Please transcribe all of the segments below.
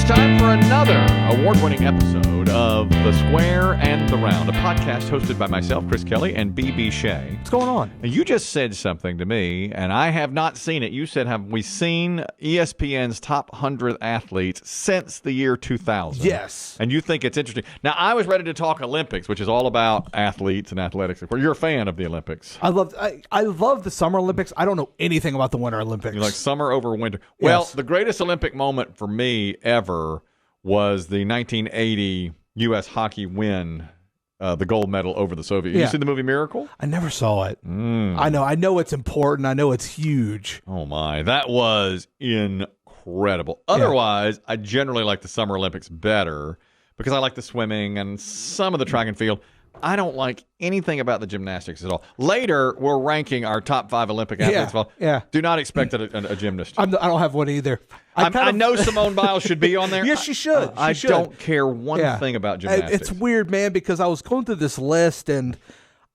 time for another award-winning episode of The Square and the Round, a podcast hosted by myself, Chris Kelly, and BB Shea. What's going on? You just said something to me, and I have not seen it. You said, have we seen ESPN's top 100 athletes since the year 2000? Yes. And you think it's interesting. Now, I was ready to talk Olympics, which is all about athletes and athletics. You're a fan of the Olympics. I love the Summer Olympics. I don't know anything about the Winter Olympics. You like summer over winter. Well, Yes. the greatest Olympic moment for me ever was the 1980 U.S. hockey win, the gold medal over the Soviet Union. Yeah. You seen the movie Miracle? I never saw it. I know it's important. I know it's huge. Oh, my. That was incredible. Otherwise, I generally like the Summer Olympics better because I like the swimming and some of the track and field. I don't like anything about the gymnastics at all. Later, we're ranking our top 5 Olympic athletes. Yeah. Do not expect a gymnast. I don't have one either. I know Simone Biles should be on there. Yes, she should. I don't care one thing about gymnastics. It's weird, man, because I was going through this list and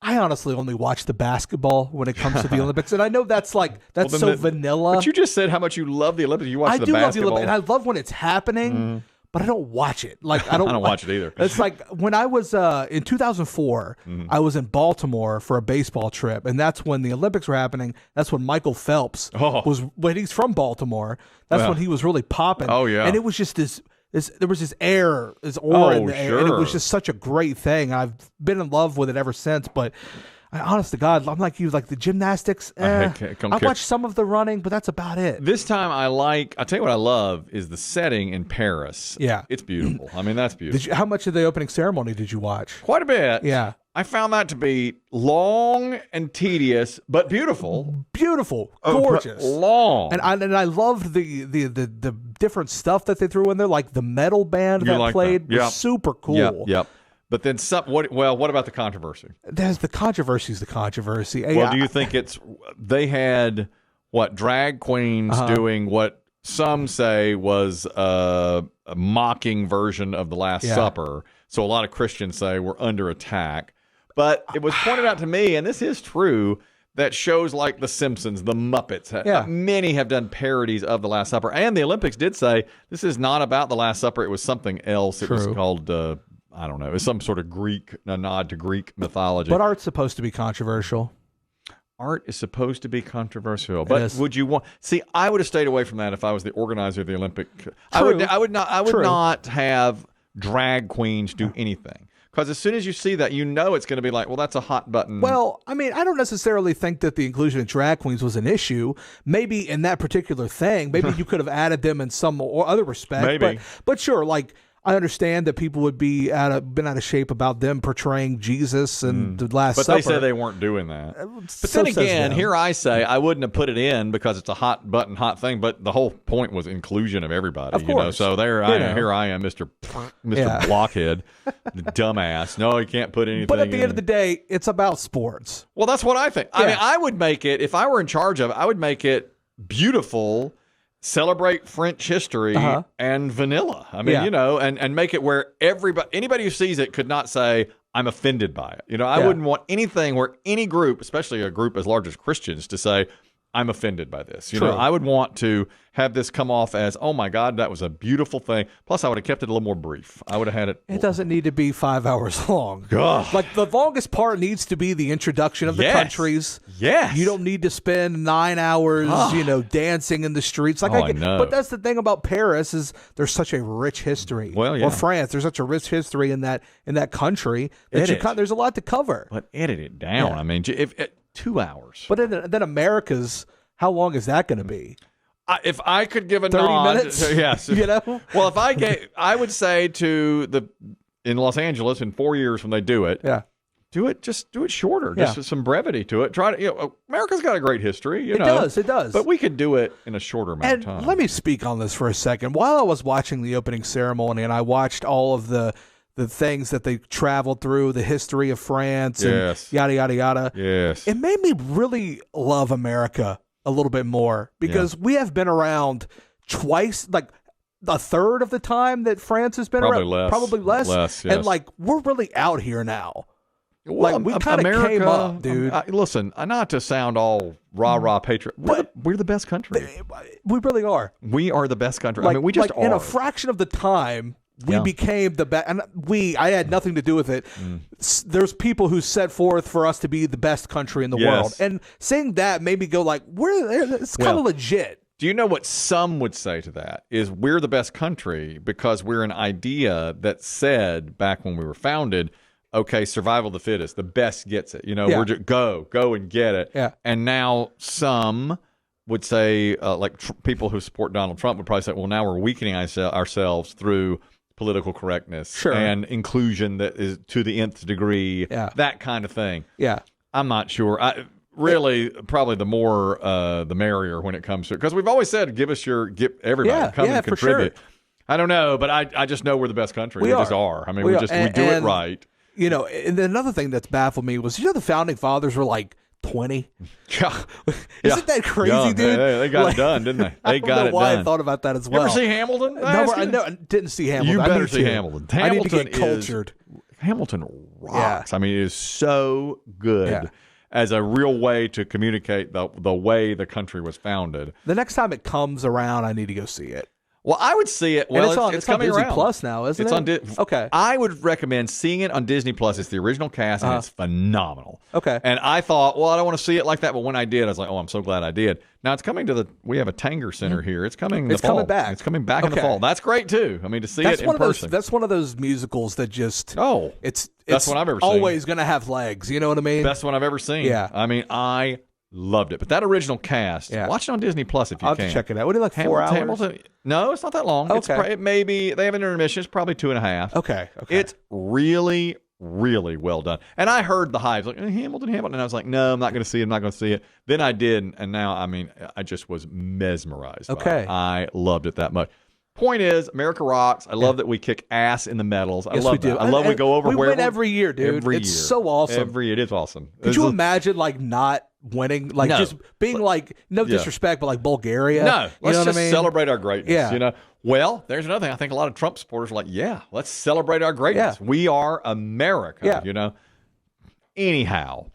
I honestly only watch the basketball when it comes to the Olympics. And I know that's vanilla. But you just said how much you love the Olympics. You watch the basketball. Love the Olympics, and I love when it's happening. But I don't watch it. Like I don't watch it either. It's like when I was in 2004, I was in Baltimore for a baseball trip, and that's when the Olympics were happening. That's when Michael Phelps was. When he's from Baltimore, that's when he was really popping. Oh yeah, and it was just this. There was this aura in the air, and it was just such a great thing. I've been in love with it ever since. But honest to God, I'm like you, like the gymnastics. I watched some of the running, but that's about it. This time I'll tell you what I love is the setting in Paris. Yeah. It's beautiful. I mean, that's beautiful. How much of the opening ceremony did you watch? Quite a bit. Yeah. I found that to be long and tedious, but beautiful. Beautiful. Gorgeous. Long. And I loved the different stuff that they threw in there, like the metal band that played was super cool. Yep. But then what about the controversy? There's the controversy. Well, do you think they had drag queens doing what some say was a mocking version of the Last Supper? So a lot of Christians say we're under attack. But it was pointed out to me, and this is true, that shows like The Simpsons, The Muppets, many have done parodies of the Last Supper. And the Olympics did say this is not about the Last Supper. It was something else. It was called... I don't know. It was some sort of a nod to Greek mythology. But art's supposed to be controversial. Art is supposed to be controversial. But would you want... See, I would have stayed away from that if I was the organizer of the Olympic... I would not have drag queens do anything. Because as soon as you see that, you know it's going to be like, well, that's a hot button. Well, I mean, I don't necessarily think that the inclusion of drag queens was an issue. Maybe in that particular thing, maybe you could have added them in some or other respect. Maybe. But sure, like... I understand that people would be been out of shape about them portraying Jesus and the Last Supper. But they said they weren't doing that. But then again, here I say I wouldn't have put it in because it's a hot thing. But the whole point was inclusion of everybody. Of course. So here I am, Mr. Blockhead, the dumbass. No, you can't put anything. But at the end of the day, it's about sports. Well, that's what I think. I mean, I would make it if I were in charge of it. I would make it beautiful. Celebrate French history and vanilla. I mean, and make it where anybody who sees it could not say, I'm offended by it. I wouldn't want anything where any group, especially a group as large as Christians, to say, I'm offended by this. I would want to have this come off as, oh my God, that was a beautiful thing. Plus, I would have kept it a little more brief. I would have had it. It doesn't need to be 5 hours long. God. Like the longest part needs to be the introduction of the countries. Yes. You don't need to spend 9 hours, dancing in the streets. Like I know. But that's the thing about Paris is there's such a rich history. Well, yeah. Or France, there's such a rich history in that country that there's a lot to cover. But edit it down. Yeah. I mean, if 2 hours. But then America's, how long is that going to be? If I could give a 30 nod, minutes? yes. Well, if I would say in Los Angeles in 4 years when they do it, do it shorter, just some brevity to it. Try to, America's got a great history, It does. But we could do it in a shorter amount of time. Let me speak on this for a second. While I was watching the opening ceremony and I watched all of the things that they traveled through, the history of France and yada, yada, yada. Yes. It made me really love America a little bit more because we have been around twice, like a third of the time that France has been around. Probably less. Yes. And we're really out here now. Well, like we kind of came up, dude. Listen, not to sound all rah patriot, we're the best country. We really are. We are the best country. Like, I mean, we just are. In a fraction of the time. We became the best, and I had nothing to do with it. There's people who set forth for us to be the best country in the world, and saying that made me go like, it's kind of legit. Do you know what some would say to that? Is we're the best country because we're an idea that said back when we were founded, okay, survival of the fittest, the best gets it. We're just go and get it. Yeah. And now some would say, people who support Donald Trump would probably say, well, now we're weakening ourselves through political correctness and inclusion that is to the nth degree, that kind of thing. Yeah. I'm not sure. Probably the more the merrier when it comes to it. Because we've always said, give everybody, come and contribute. Sure. I don't know, but I just know we're the best country. We just are. I mean, we do it right. And then another thing that's baffled me was, the founding fathers were like 20. Yeah. Isn't that crazy, young, dude? They got it done, didn't they? I don't know why I thought about that as well. You ever see Hamilton? I didn't see Hamilton. You better see Hamilton. I need to get cultured. Hamilton rocks. I mean, it is so good as a real way to communicate the way the country was founded. The next time it comes around, I need to go see it. Well, I would see it. Well, it's coming on Disney around. Plus now, isn't it? It's on okay. I would recommend seeing it on Disney Plus. It's the original cast, and it's phenomenal. Okay. And I thought, well, I don't want to see it like that, but when I did, I was like, oh, I'm so glad I did. Now it's coming we have a Tanger Center here. It's coming. It's coming back. It's coming back in the fall. That's great too. I mean, to see it in person. That's one of those musicals that just it's best one I've ever seen. Always going to have legs. You know what I mean? Best one I've ever seen. Yeah. I mean, I loved it. But that original cast, watch it on Disney Plus if you I'll can. Have to check it out. What do you like, 4 hours? Hamilton, no, it's not that long. Okay. It may be, they have an intermission. It's probably 2.5. Okay. It's really, really well done. And I heard the hype, like, Hamilton. And I was like, no, I'm not going to see it. I'm not going to see it. Then I did. And now, I mean, I just was mesmerized. Okay. I loved it that much. Point is, America rocks. I love that we kick ass in the medals. I yes, love we do. That. I love we go over we where win every year, dude. It's so awesome. It is awesome. Could you imagine not winning, just being no disrespect, but Bulgaria? No, let's just I mean? Celebrate our greatness. Yeah. Well, there's another thing. I think a lot of Trump supporters are like, let's celebrate our greatness. Yeah. We are America. Yeah. Anyhow,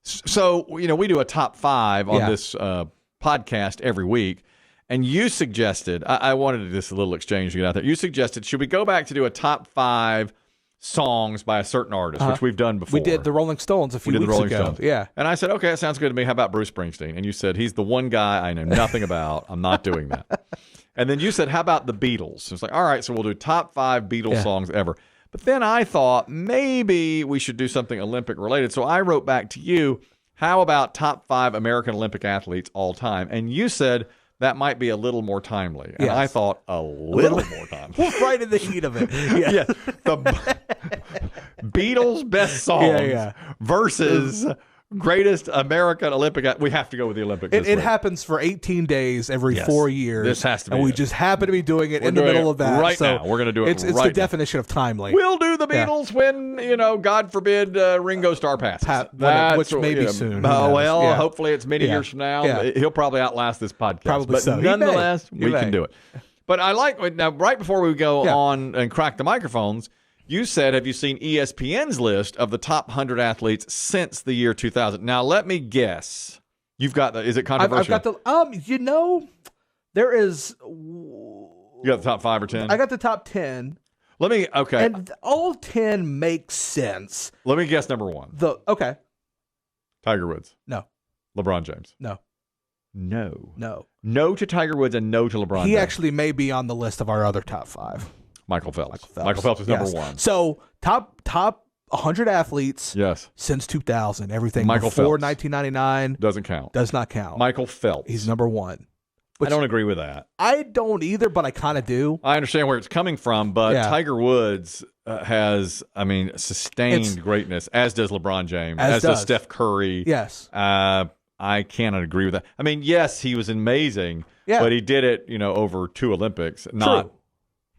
so we do a top 5 on this podcast every week. And you suggested, I wanted this a little exchange to get out there. You suggested, should we go back to do a top 5 songs by a certain artist, which we've done before? We did the Rolling Stones a few weeks ago. Stones. Yeah. And I said, okay, that sounds good to me. How about Bruce Springsteen? And you said, he's the one guy I know nothing about. I'm not doing that. And then you said, how about the Beatles? It's like, all right, so we'll do top 5 Beatles songs ever. But then I thought maybe we should do something Olympic related. So I wrote back to you, how about top 5 American Olympic athletes all time? And you said, that might be a little more timely. And I thought, a little more timely. Right in the heat of it. Yeah. The Beatles' best songs versus Greatest American Olympic. We have to go with the Olympics. It happens for 18 days every 4 years. This has to be. And we just happen to be doing it in the middle of that. Right now. We're going to do it It's the definition of timely. We'll do the Beatles when, God forbid, Ringo Starr passes. Which may be soon. Hopefully it's many years from now. Yeah. He'll probably outlast this podcast. Probably but so. Nonetheless, we can do it. But I like, now, right before we go on and crack the microphones, you said, have you seen ESPN's list of the top 100 athletes since the year 2000? Now, let me guess. You've got is it controversial? I've got there is. You got the top 5 or 10? I got the top 10. Okay. And all 10 makes sense. Let me guess number 1. Okay. Tiger Woods. No. LeBron James. No. No. No to Tiger Woods and no to LeBron James. He actually may be on the list of our other top 5. Michael Phelps. Michael Phelps is number 1. So top 100 athletes. Yes. Since 2000. Everything Michael before Phelps. 1999 doesn't count. Does not count. Michael Phelps. He's number 1. I don't agree with that. I don't either, but I kind of do. I understand where it's coming from, but Tiger Woods has, sustained greatness, as does LeBron James, as does Steph Curry. Yes. I cannot agree with that. Yes, he was amazing, but he did it, over 2 Olympics, not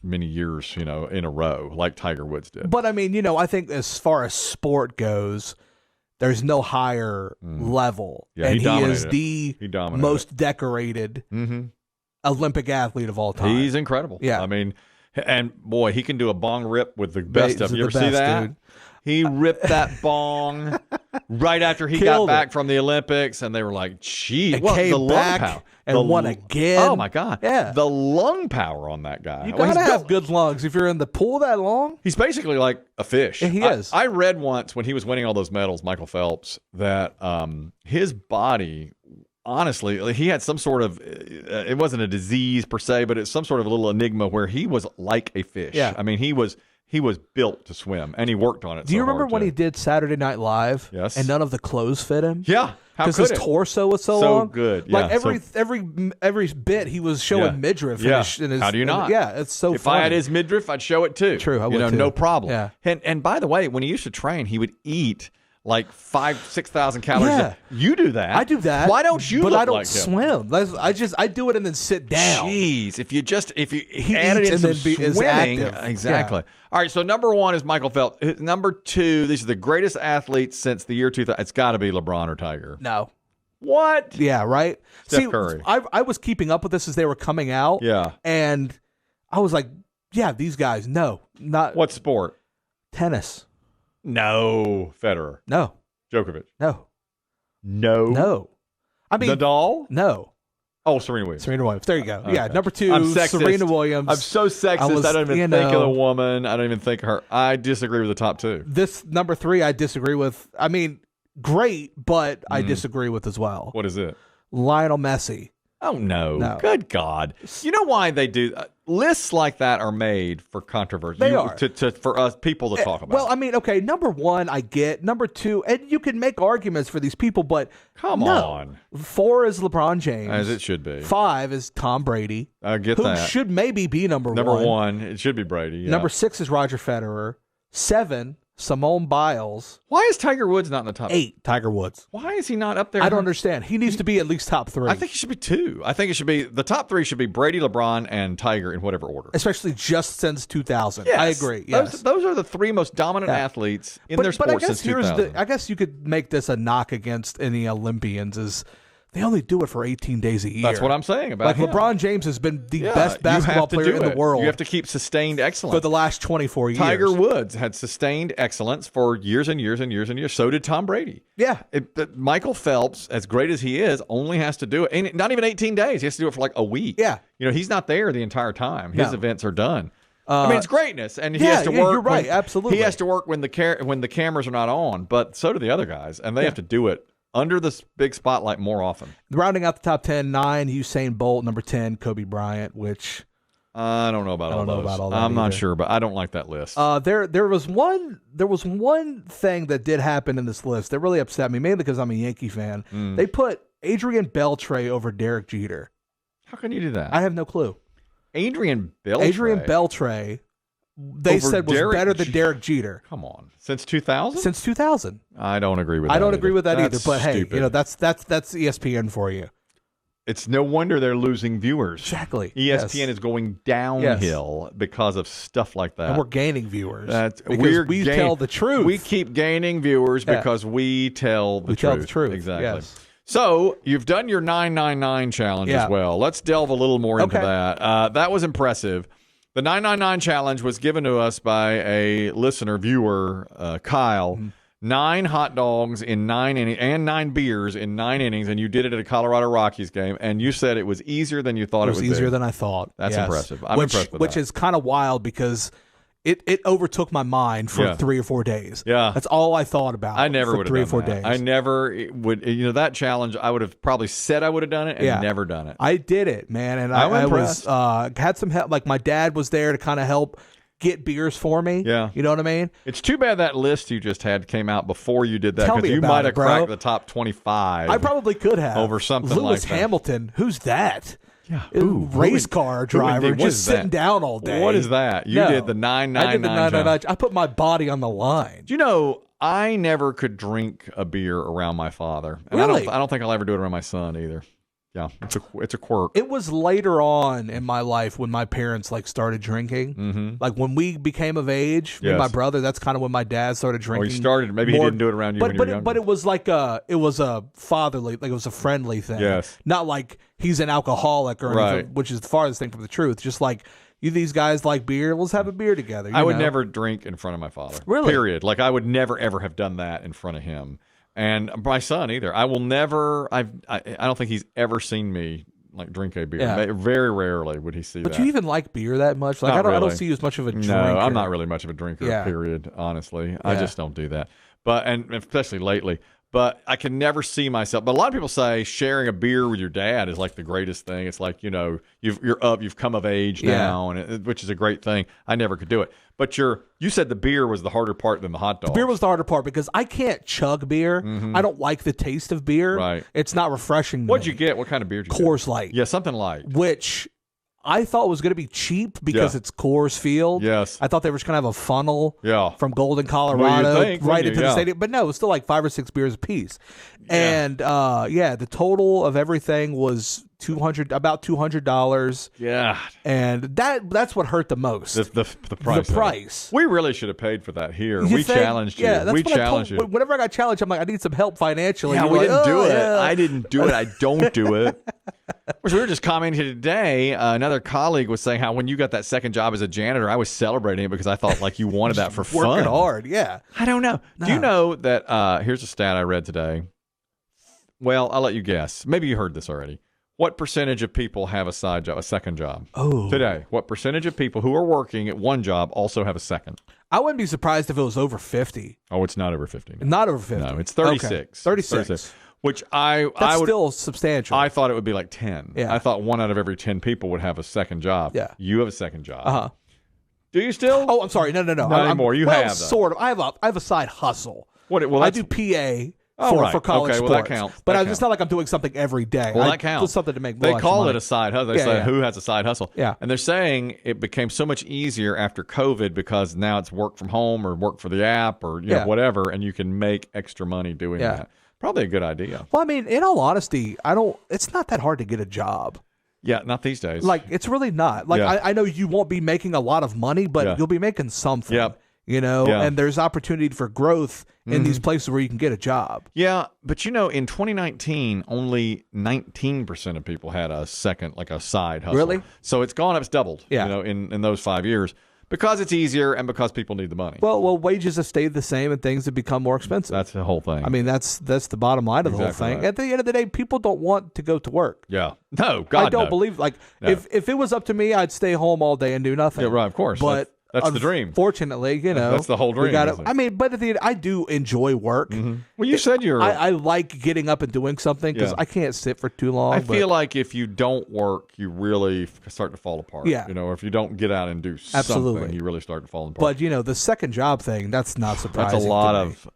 many years, in a row, like Tiger Woods did. But I think as far as sport goes, there's no higher level. Yeah, and he is the most decorated Olympic athlete of all time. He's incredible. Yeah. And boy, he can do a bong rip with the best of them. You ever see that? Dude. He ripped that bong right after he got back from the Olympics, and they were like, "Gee, what the lung power and won again." Oh my God! Yeah, the lung power on that guy. You gotta have good lungs if you're in the pool that long. He's basically like a fish. Yeah, he is. I read once when he was winning all those medals, Michael Phelps, that his body. Honestly, he had some sort of, it wasn't a disease per se, but it's some sort of a little enigma where he was like a fish. Yeah. I mean, he was built to swim, and he worked on it. Do you remember when he did Saturday Night Live? Yes. And none of the clothes fit him? Yeah. Because his torso was so long. Good. Like every bit he was showing midriff. Yeah. In his, how do you not? Yeah, it's so If funny. I had his midriff, I'd show it too. True, I would too. No problem. Yeah. And by the way, when he used to train, he would eat like 6,000 calories. Yeah. You do that. I do that. Why don't you? But look I don't like swim. I do it and then sit down. Jeez, if you he add it in and some then is swimming, active. exactly. Yeah. All right, so number 1 is Michael Phelps. Number 2, these are the greatest athletes since the year 2000. It's got to be LeBron or Tiger. No. What? Yeah, right. Steph Curry. I was keeping up with this as they were coming out. Yeah. And I was like, yeah, these guys. No, not What sport? Tennis. No. Federer. No. Djokovic. No. No. I mean, Nadal. No. Oh, Serena Williams. Serena Williams. There you go. Okay. Yeah, number 2, I'm sexist. Serena Williams. I'm so sexist. I don't even think of the know, woman. I don't even think of her. I disagree with the top 2. This number 3, I disagree with. I mean, great, but I disagree with as well. What is it? Lionel Messi. Oh, no. No. Good God. You know why they do lists like that are made for controversy. They are. For us people to talk about. Well, I mean, okay, number 1, I get. Number 2, and you can make arguments for these people, but come on. 4 is LeBron James. As it should be. 5 is Tom Brady. I get who that. Who should maybe be number 1. Number 1, it should be Brady. Yeah. Number 6 is Roger Federer. 7, Simone Biles. Why is Tiger Woods not in the top 8, Tiger Woods. Why is he not up there? I don't understand. He needs to be at least top 3. I think he should be 2. I think it should be the top 3 should be Brady, LeBron, and Tiger in whatever order. Especially just since 2000. Yes. I agree. Yes. Those are the 3 most dominant athletes in their sport since 2000. I guess you could make this a knock against any Olympians is they only do it for 18 days a year. That's what I'm saying about him. LeBron James has been the best basketball player in the world. You have to keep sustained excellence. For the last 24 years. Tiger Woods had sustained excellence for years and years and years and years. So did Tom Brady. Yeah. Michael Phelps, as great as he is, only has to do it. And not even 18 days. He has to do it for like a week. Yeah. You know, he's not there the entire time. His events are done. I mean, it's greatness, and he has to work. You're right, absolutely. He has to work when the cameras are not on, but so do the other guys, and they have to do it under this big spotlight more often. Rounding out the top 10, 9, Usain Bolt. Number 10, Kobe Bryant, which I don't know about all those. I'm not sure, but I don't like that list. There was one thing that did happen in this list that really upset me, mainly because I'm a Yankee fan. They put Adrian Beltre over Derek Jeter. How can you do that? I have no clue. Adrian Beltre, they said was better than Derek Jeter. Come on, since 2000? Since 2000. I don't agree with that. I don't agree with that either. But stupid. Hey, you know that's ESPN for you. It's no wonder they're losing viewers. Exactly. ESPN is going downhill because of stuff like that. And we're gaining viewers. We tell the truth. We keep gaining viewers because we tell the truth. Tell the truth. Exactly. Yes. So you've done your 999 challenge as well. Let's delve a little more into that. That was impressive. The 999 challenge was given to us by a listener, viewer, Kyle. 9 hot dogs in 9 innings and 9 beers in 9 innings, and you did it at a Colorado Rockies game, and you said it was easier than you thought it would be. It was easier than I thought. That's impressive. I'm impressed with that. Which is kind of wild because it overtook my mind for 3 or 4 days. Yeah. That's all I thought about. I never would have 3 done or 4 that. days. I never would. You know, that challenge, I would have probably said I would have done it and never done it. I did it, man, and I was had some help. Like my dad was there to kind of help get beers for me. Yeah. You know what I mean? It's too bad that list you just had came out before you did that, because you might have cracked the top 25. I probably could have. Over something Lewis like that. Hamilton. Who's that? Yeah. Race car driver just sitting down all day. What is that? You did the 999. I did the 999. I put my body on the line. Do you know, I never could drink a beer around my father. And really? I don't think I'll ever do it around my son either. Yeah, it's a quirk. It was later on in my life when my parents started drinking. Mm-hmm. Like when we became of age, me and my brother. That's kind of when my dad started drinking. Oh, he started. Maybe he didn't do it around you when you were younger. But it was it was a fatherly, it was a friendly thing. Yes. Not like he's an alcoholic or anything, which is the farthest thing from the truth. Just like, these guys like beer. Let's have a beer together. I would never drink in front of my father. Really? Period. Like I would never ever have done that in front of him, and my son either. I will never. I don't think he's ever seen me like drink a beer. Yeah. Very rarely would he see that. But you even like beer that much? Like I don't see you as much of a drinker. No, I'm not really much of a drinker. Yeah. Period. Honestly, I just don't do that. But and especially lately. But I can never see myself. But a lot of people say sharing a beer with your dad is like the greatest thing. It's like, you've come of age now, and which is a great thing. I never could do it. But you said the beer was the harder part than the hot dog. The beer was the harder part because I can't chug beer. I don't like the taste of beer. Right. It's not refreshing. What'd you get? What kind of beer did you get? Coors Light. Yeah, something light. Which I thought was going to be cheap because it's Coors Field. Yes. I thought they were just going to have a funnel from Golden, Colorado, right into the stadium. But no, it was still like 5 or 6 beers a piece. Yeah. And the total of everything was about $200. Yeah. And that's what hurt the most. The price. The price. We really should have paid for that here. We challenged you. Yeah, we challenged you. Whenever I got challenged, I'm like, I need some help financially. Yeah, we didn't do it. I didn't do it. I don't do it. We were just commenting today. Another colleague was saying how when you got that second job as a janitor, I was celebrating it because I thought like you wanted that for fun. Working hard, yeah. I don't know. No. Do you know that? Here's a stat I read today. Well, I'll let you guess. Maybe you heard this already. What percentage of people have a second job? Oh. Today, what percentage of people who are working at one job also have a second? I wouldn't be surprised if it was over 50. Oh, it's not over 50. Not over 50. No, it's 36. Okay. 36. Which That's still substantial. I thought it would be like 10. Yeah. I thought 1 out of every 10 people would have a second job. Yeah. You have a second job. Uh-huh. Do you still? Oh, I'm sorry. No. Not anymore. You have that. Sort of. I have a side hustle. Well, I do PA. Right. For college sports. Well, that counts. But it's not like I'm doing something every day. Well, that counts. It's something to make They call money. it a side hustle. They say, who has a side hustle? Yeah. And they're saying it became so much easier after COVID because now it's work from home or work for the app or whatever, and you can make extra money doing that. Probably a good idea. Well, I mean, in all honesty, it's not that hard to get a job. Yeah, not these days. Like, it's really not. Like, I know you won't be making a lot of money, but you'll be making something. Yep. And there's opportunity for growth in these places where you can get a job. Yeah, but in 2019, only 19% of people had a second, like a side hustle. Really? So it's gone up, it's doubled. Yeah. In those 5 years because it's easier and because people need the money. Well, wages have stayed the same and things have become more expensive. That's the whole thing. I mean, that's the bottom line of the whole thing. Right. At the end of the day, people don't want to go to work. Yeah. No, God, I don't no. believe no. If it was up to me, I'd stay home all day and do nothing. Yeah, right. Of course. But that's the dream. Fortunately, that's the whole dream. But at the end, I do enjoy work. Mm-hmm. Well, you said I like getting up and doing something because I can't sit for too long. I feel like if you don't work, you really start to fall apart. Yeah. Or if you don't get out and do something, you really start to fall apart. But the second job thing, that's not surprising.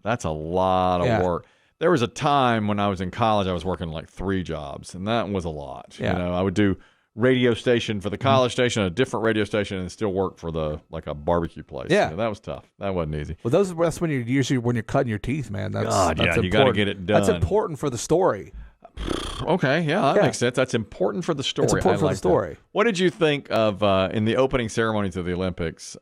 That's a lot of work. There was a time when I was in college, I was working like 3 jobs, and that was a lot. Yeah. I would do radio station for the college station, a different radio station, and still work for a barbecue place. Yeah. That was tough. That wasn't easy. Well, that's when you're cutting your teeth, man. That's you got to get it done. That's important for the story. Okay, that makes sense. That's important for the story. It's important for the story. That. What did you think of in the opening ceremonies of the Olympics?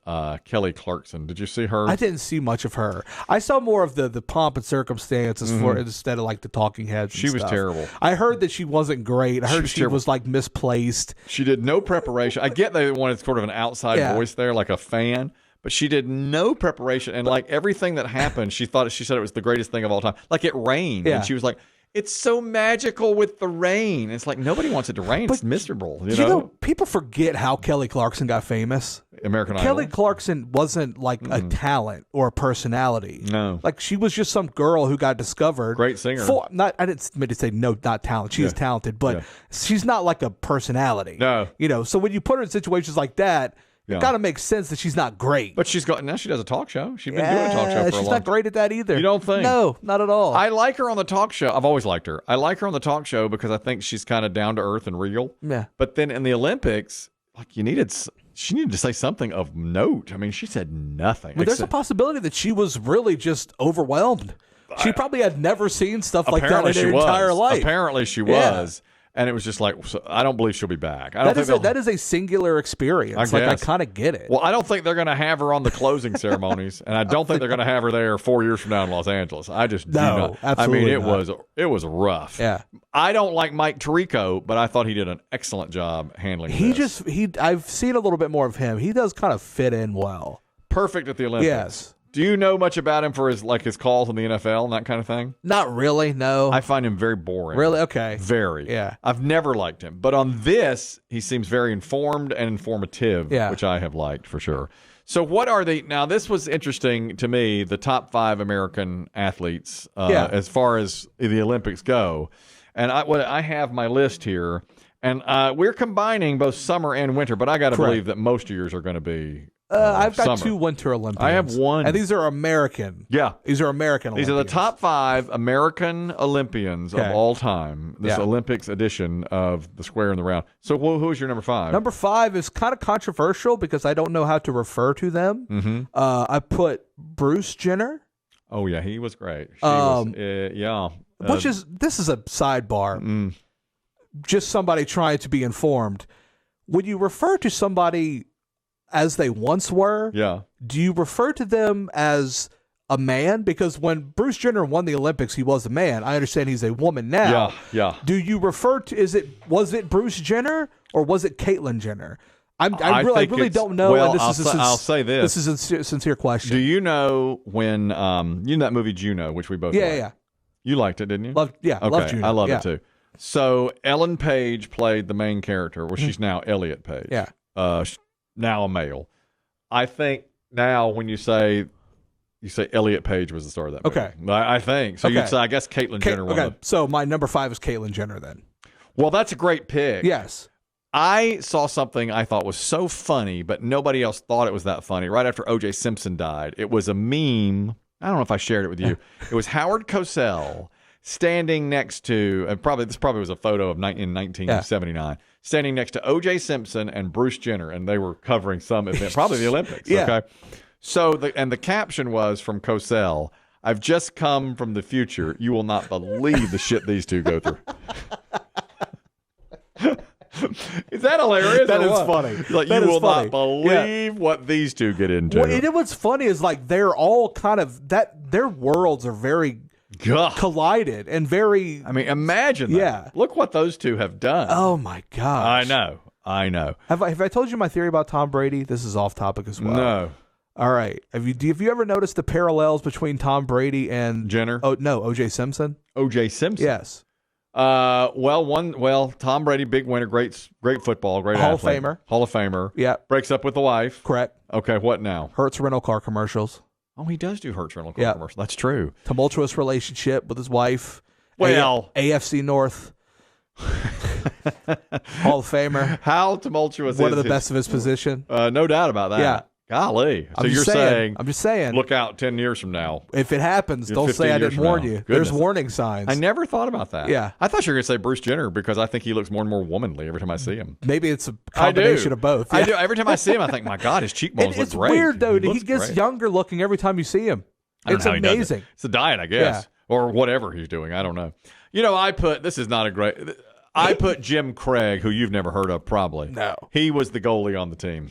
Kelly Clarkson. Did you see her? I didn't see much of her. I saw more of the pomp and circumstances instead of like the talking heads. She was terrible. I heard that she wasn't great. I heard she was like misplaced. She did no preparation. I get they wanted sort of an outside voice there, like a fan. But she did no preparation, and like everything that happened, she said it was the greatest thing of all time. Like it rained, and she was like, "It's so magical with the rain." It's like nobody wants it to rain. It's miserable. You know, people forget how Kelly Clarkson got famous. American Idol. Kelly Clarkson wasn't like a talent or a personality. No, like she was just some girl who got discovered. Great singer. I didn't mean to say no, not talent. She is talented, but she's not like a personality. No, so when you put her in situations like that. It kind of makes sense that she's not great. But now she does a talk show. She's been doing a talk show for a long time. She's not great at that either. You don't think? No, not at all. I like her on the talk show. I've always liked her. I like her on the talk show because I think she's kind of down to earth and real. Yeah. But then in the Olympics, like she needed to say something of note. I mean, she said nothing. There's a possibility that she was really just overwhelmed. She probably had never seen stuff like that in her entire life. Apparently she was. And it was just like, I don't believe she'll be back. That is a singular experience. I kind of get it. Well, I don't think they're going to have her on the closing ceremonies, and I don't think they're going to have her there 4 years from now in Los Angeles. I just do not. Absolutely I mean, it was rough. Yeah. I don't like Mike Tirico, but I thought he did an excellent job handling this. I've seen a little bit more of him. He does kind of fit in well. Perfect at the Olympics. Yes. Do you know much about him for his calls in the NFL and that kind of thing? Not really, no. I find him very boring. Really? Okay. Very. Yeah. I've never liked him. But on this, he seems very informed and informative, which I have liked for sure. So what are they? Now, this was interesting to me, the top 5 American athletes as far as the Olympics go. And I have my list here. And we're combining both summer and winter, but I got to believe that most of yours are going to be I've got summer. 2 Winter Olympians. I have 1. And these are American. Yeah. These are American Olympians. These are the top 5 American Olympians of all time. This Olympics edition of the Square and the Round. So who's your number 5? Number 5 is kind of controversial because I don't know how to refer to them. Mm-hmm. I put Bruce Jenner. Oh, yeah. He was great. She was, yeah. This is a sidebar. Just somebody trying to be informed. When you refer to somebody as they once were, do you refer to them as a man? Because when Bruce Jenner won the Olympics, he was a man. I understand he's a woman now. Yeah. Do you refer to was it Bruce Jenner or was it Caitlyn Jenner? I really don't know. Well, I'll say this. This is a sincere question. Do you know when you know that movie Juno, which we both liked? Yeah. You liked it, didn't you? Loved Juno. I love it too. So Ellen Page played the main character. Well, she's now Elliot Page. Yeah. Now a male. I think now when you say Elliot Page was the star of that movie. Okay. I think. So you'd say, I guess Caitlyn Jenner won. Okay. So my number 5 is Caitlyn Jenner then. Well, that's a great pick. Yes. I saw something I thought was so funny, but nobody else thought it was that funny. Right after O.J. Simpson died, it was a meme. I don't know if I shared it with you. It was Howard Cosell standing next to, this probably was a photo in 1979, standing next to O.J. Simpson and Bruce Jenner, and they were covering some event, probably the Olympics. Okay, so the caption was from Cosell, "I've just come from the future. You will not believe the shit these two go through." Is that hilarious? That is funny. Like, you will not believe what these two get into. Well, and what's funny is like they're all kind of their worlds are very collided and very. I mean, imagine that. Yeah. Look what those two have done. Oh my gosh. I know. Have I told you my theory about Tom Brady? This is off topic as well. No. All right. Have you ever noticed the parallels between Tom Brady and Jenner? Oh no, O.J. Simpson. O.J. Simpson. Yes. Tom Brady, big winner, great football, great athlete. Hall of Famer. Yeah. Breaks up with the wife. Correct. Okay, what now? Hertz rental car commercials. Oh, he does do Hertz rental car commercials. That's true. Tumultuous relationship with his wife. Well, AFC North. Hall of Famer. How tumultuous One of the best of his position. No doubt about that. Yeah. Golly. So you're saying. I'm just saying. Look out 10 years from now. If it happens, don't say I didn't warn you. There's warning signs. I never thought about that. Yeah. I thought you were going to say Bruce Jenner because I think he looks more and more womanly every time I see him. Maybe it's a combination of both. Yeah. I do. Every time I see him, I think, my God, his cheekbones look great. It's weird, though. He gets younger looking every time you see him. It's amazing. It's a diet, I guess. Yeah. Or whatever he's doing. I don't know. I put Jim Craig, who you've never heard of, probably. No. He was the goalie on the team.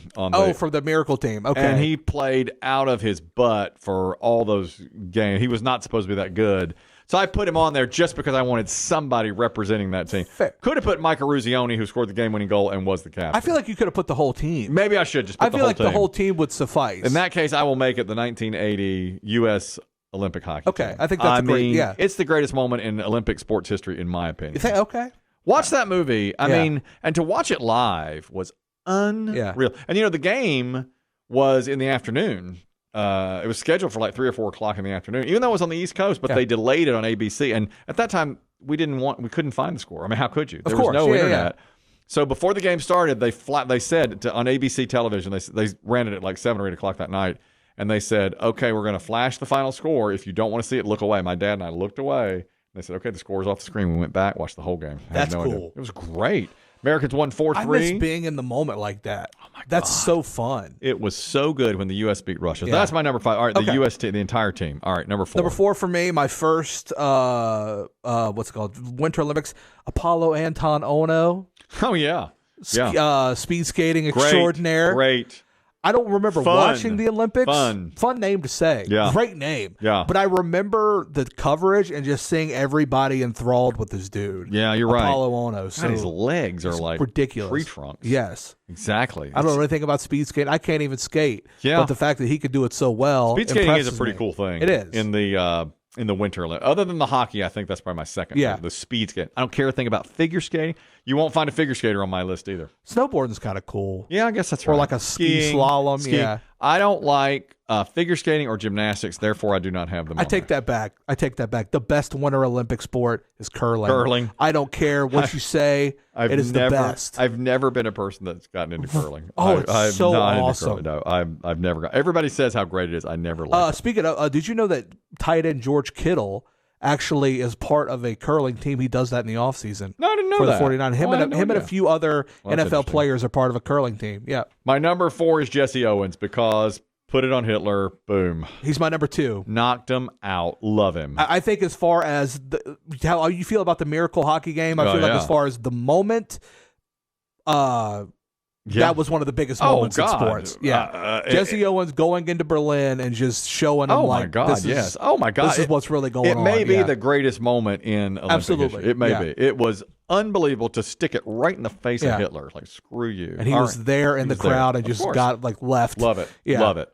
For the Miracle team. Okay. And he played out of his butt for all those games. He was not supposed to be that good. So I put him on there just because I wanted somebody representing that team. Fair. Could have put Michael Ruzioni, who scored the game-winning goal and was the captain. I feel like you could have put the whole team. Maybe I should just put the whole team. I feel like the whole team would suffice. In that case, I will make it the 1980 U.S. Olympic hockey team. I think that's great. It's the greatest moment in Olympic sports history, in my opinion. You think? Okay. Watch that movie. I mean, and to watch it live was unreal. And, the game was in the afternoon. It was scheduled for like 3 or 4 o'clock in the afternoon, even though it was on the East Coast, but they delayed it on ABC. And at that time, we couldn't find the score. I mean, how could you? There was no internet. So before the game started, they said on ABC television, they ran it at like 7 or 8 o'clock that night. And they said, okay, we're going to flash the final score. If you don't want to see it, look away. My dad and I looked away. They said, okay, the score's off the screen. We went back, watched the whole game. That's cool. Idea. It was great. Americans won 4-3. I miss being in the moment like that. Oh my God. That's so fun. It was so good when the U.S. beat Russia. That's my number 5. All right, the U.S. team, the entire team. All right, number 4. Number 4 for me, my first what's it called? Winter Olympics, Apollo Anton Ono. Oh yeah. Speed skating extraordinaire. Great. I don't remember watching the Olympics. Fun name to say. Yeah. Great name. Yeah. But I remember the coverage and just seeing everybody enthralled with this dude. Yeah, you're right. Apollo Ono. So his legs are like ridiculous. Tree trunks. Yes. Exactly. I don't know anything about speed skating. I can't even skate. Yeah. But the fact that he could do it so well. Speed skating is a pretty cool thing. It is. In the Winter Olympics. Other than the hockey, I think that's probably my second. Yeah. The speed skating. I don't care a thing about figure skating. You won't find a figure skater on my list either. Snowboarding's kind of cool. Yeah, I guess that's right. Or like a ski slalom. Yeah. I don't like figure skating or gymnastics. Therefore, I do not have them. I take that back. The best Winter Olympic sport is curling. I don't care what you say. It is the best. I've never been a person that's gotten into curling. It's so awesome. No, I've never got. Everybody says how great it is. I never liked it. Speaking of, did you know that tight end George Kittle actually is part of a curling team? He does that in the offseason. No, I didn't know for that. the 49. Him and a few other NFL players are part of a curling team. Yeah. My number 4 is Jesse Owens because put it on Hitler. Boom. He's my number 2. Knocked him out. Love him. I think as far as how you feel about the Miracle hockey game, I feel like as far as the moment, that was one of the biggest moments in sports. Yeah. Jesse Owens going into Berlin and just showing them this is what's really going on. It may be the greatest moment in Olympic Absolutely. history. It may be. It was unbelievable to stick it right in the face of Hitler. Like, screw you. And he was there in the crowd and just got left. Love it. Yeah. Love it.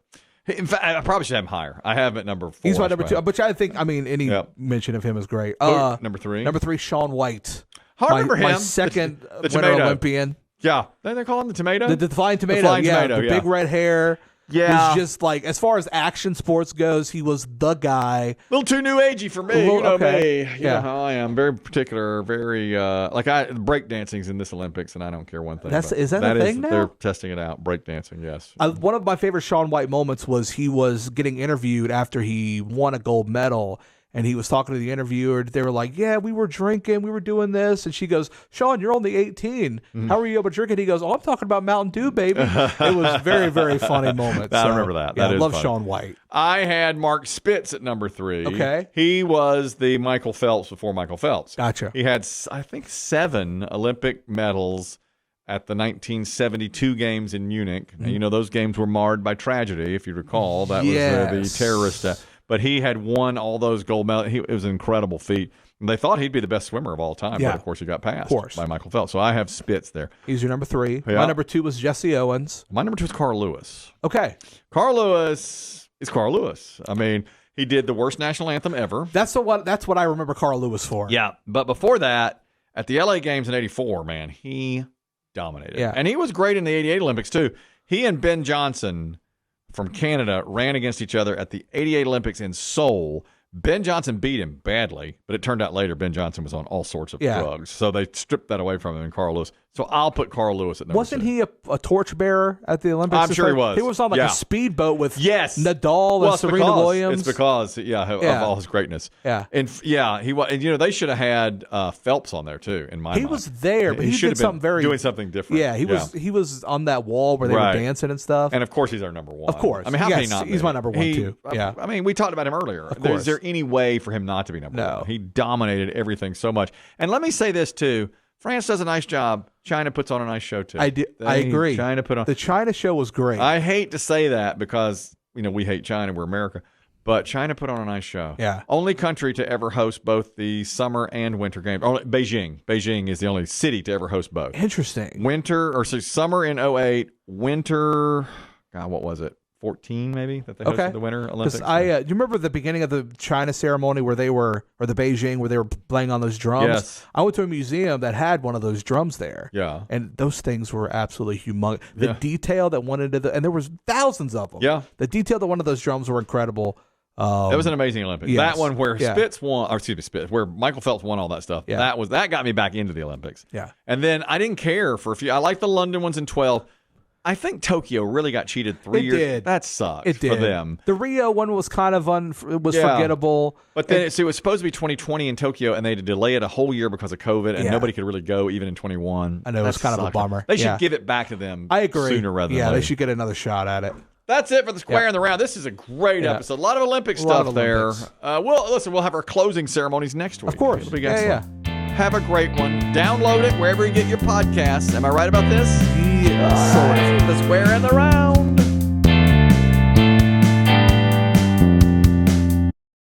In fact, I probably should have him higher. I have him at number 4. He's my number 2, but I think, any mention of him is great. Number 3. Number 3, Shaun White. I remember him. My second Winter Olympian. Yeah. They call him the tomato? The flying tomato. The big red hair. Yeah. Was just like, as far as action sports goes, he was the guy. A little too new agey for me. You know me. You know how I am. Very particular, very, breakdancing's in this Olympics, and I don't care one thing. Is that a thing now? They're testing it out. Breakdancing, yes. One of my favorite Shaun White moments was he was getting interviewed after he won a gold medal. And he was talking to the interviewer. They were like, yeah, we were drinking. We were doing this. And she goes, Shaun, you're only 18. How are you able to drink it? He goes, I'm talking about Mountain Dew, baby. It was very, very funny moment. I remember that. I love Shaun White. I had Mark Spitz at number 3. Okay. He was the Michael Phelps before Michael Phelps. Gotcha. He had, I think, 7 Olympic medals at the 1972 games in Munich. Mm-hmm. And, those games were marred by tragedy, if you recall. That was the terrorist but he had won all those gold medals. It was an incredible feat. And they thought he'd be the best swimmer of all time, but of course he got passed by Michael Phelps. So I have Spitz there. He's your number 3. Yeah. My number 2 was Jesse Owens. My number 2 is Carl Lewis. Okay. Carl Lewis is Carl Lewis. I mean, he did the worst national anthem ever. That's what I remember Carl Lewis for. Yeah, but before that, at the LA Games in '84, man, he dominated. Yeah. And he was great in the '88 Olympics too. He and Ben Johnson from Canada ran against each other at the '88 Olympics in Seoul. Ben Johnson beat him badly, but it turned out later Ben Johnson was on all sorts of drugs. So they stripped that away from him and Carl Lewis. So I'll put Carl Lewis at number 2. Wasn't he a torchbearer at the Olympics? I'm sure he was. He was on a speedboat with Nadal and Serena Williams. It's because of all his greatness. Yeah. And he was. And they should have had Phelps on there too. In my mind, he was there, but he should did something doing something different. Yeah, he was on that wall where they were dancing and stuff. And of course, he's our number 1. Of course, I mean, how can he not? He's my number 1 too. Yeah. I mean, we talked about him earlier. Of course. Is there any way for him not to be number 1? He dominated everything so much. And let me say this too. France does a nice job. China puts on a nice show too. I agree. China put on the China show was great. I hate to say that because we hate China. We're America, but China put on a nice show. Yeah. Only country to ever host both the summer and winter games. Only Beijing. Beijing is the only city to ever host both. Interesting. Summer in '08. Winter. God, what was it? 14 maybe that they hosted the Winter Olympics. Do you remember the beginning of the China ceremony or the Beijing where they were playing on those drums? Yes. I went to a museum that had one of those drums there. Yeah. And those things were absolutely humongous. The detail that went into and there was thousands of them. Yeah. The detail that one of those drums were incredible. It was an amazing Olympics. Yes. That one where where Michael Phelps won all that stuff. Yeah. That got me back into the Olympics. Yeah. And then I didn't care for a few. I liked the London ones in 12. I think Tokyo really got cheated 3 years. Did. That sucked it did. for them. The Rio one was kind of forgettable. But then it was supposed to be 2020 in Tokyo, and they had to delay it a whole year because of COVID, and nobody could really go even in 21. I know, it was kind of a bummer. They should give it back to them I agree. sooner rather than later. They should get another shot at it. That's it for the Square and the Round. This is a great episode. A lot of Olympic stuff there. We'll have our closing ceremonies next week. Of course. It'll be excellent. Have a great one. Download it wherever you get your podcasts. Am I right about this? Yeah. The Square and the Round.